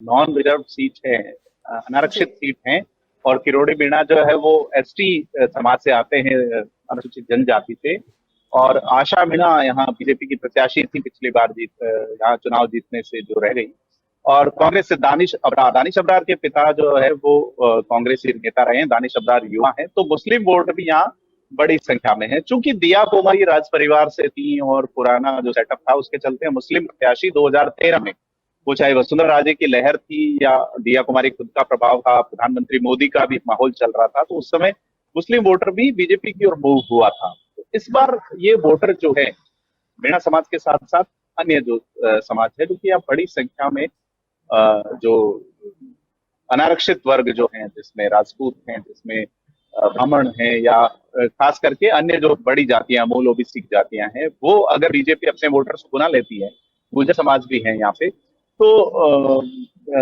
Non reserve seat है, अनारक्षित जी। Seat है। और किरोड़ी मीणा जो है वो एसटी समाज से आते हैं, अनुसूचित जनजाति से। और आशा मीणा यहाँ बीजेपी की प्रत्याशी थी, पिछली बार यहाँ चुनाव जीतने से जो रह गई। और कांग्रेस से दानिश अब्रार के पिता जो है वो कांग्रेसी नेता रहे हैं। दानिश अब्रार युवा हैं, तो मुस्लिम वोट भी यहाँ बड़ी संख्या में है। चूंकि दिया कुमारी राज परिवार से थी और पुराना जो सेटअप था उसके चलते मुस्लिम प्रत्याशी 2013 में, वो चाहे वसुंधरा राजे की लहर थी या दिया कुमारी खुद का प्रभाव था, प्रधानमंत्री मोदी का भी माहौल चल रहा था, तो उस समय मुस्लिम वोटर भी बीजेपी की ओर मूव हुआ था। तो इस बार ये वोटर जो है मीणा समाज के साथ साथ अन्य जो समाज है, क्योंकि अब बड़ी संख्या में जो अनारक्षित वर्ग जो हैं, जिसमें राजपूत हैं, जिसमें ब्राह्मण हैं, या खास करके अन्य जो बड़ी जातियां, मूल ओबीसी जातियां हैं, वो अगर बीजेपी अपने वोटर्स को बुला लेती है, गुर्जर समाज भी है यहाँ पे, तो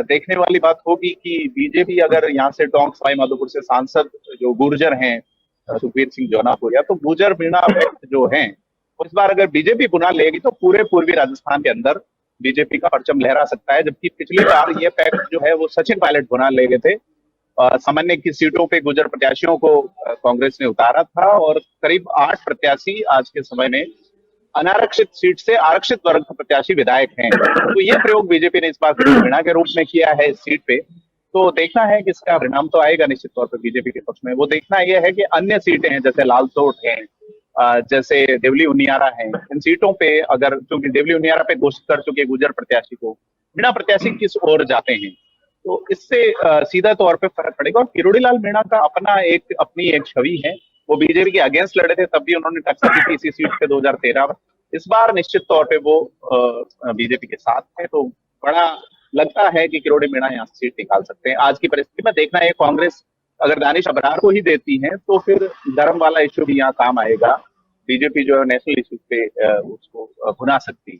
देखने वाली बात होगी कि बीजेपी अगर यहाँ से टोंक सवाई माधोपुर से सांसद जो गुर्जर हैं, सुखबीर सिंह जौनापुरिया, तो गुर्जर मीणा व्यक्त जो हैं, इस बार अगर बीजेपी बुला लेगी तो पूरे पूर्वी राजस्थान के अंदर बीजेपी का परचम लहरा सकता है। जबकि पिछली बार ये पैक्ट जो है वो सचिन पायलट बुना ले गए थे। सामान्य की सीटों पे गुर्जर प्रत्याशियों को कांग्रेस ने उतारा था, और करीब 8 प्रत्याशी आज के समय में अनारक्षित सीट से आरक्षित वर्ग के प्रत्याशी विधायक हैं। तो ये प्रयोग बीजेपी ने इस बार मीणा के रूप में किया है इस सीट पे। तो देखना है कि इसका परिणाम तो आएगा निश्चित तौर पर बीजेपी के पक्ष में। वो देखना यह है कि अन्य सीटें हैं, जैसे लालसोट है, जैसे देवली उनियारा है, इन सीटों पे अगर, क्योंकि देवली उनियारा पे घोषित कर चुके गुर्जर प्रत्याशी को, मीणा प्रत्याशी किस ओर जाते हैं, तो इससे सीधा तौर पे फर्क पड़ेगा। और किरोड़ी लाल मीणा का अपनी एक छवि है। वो बीजेपी के अगेंस्ट लड़े थे, तब भी उन्होंने टक्कर दी थी इसी सीट पे 2013 में। इस बार निश्चित तौर पे वो बीजेपी के साथ है, तो बड़ा लगता है कि किरोड़ी मीणा यहाँ से सीट निकाल सकते हैं। आज की परिस्थिति में देखना है, कांग्रेस अगर दानिश अबरार को ही देती है तो फिर धर्म वाला इश्यू भी यहाँ काम आएगा। बीजेपी जो है नेशनल इश्यू पे उसको भुना सकती है।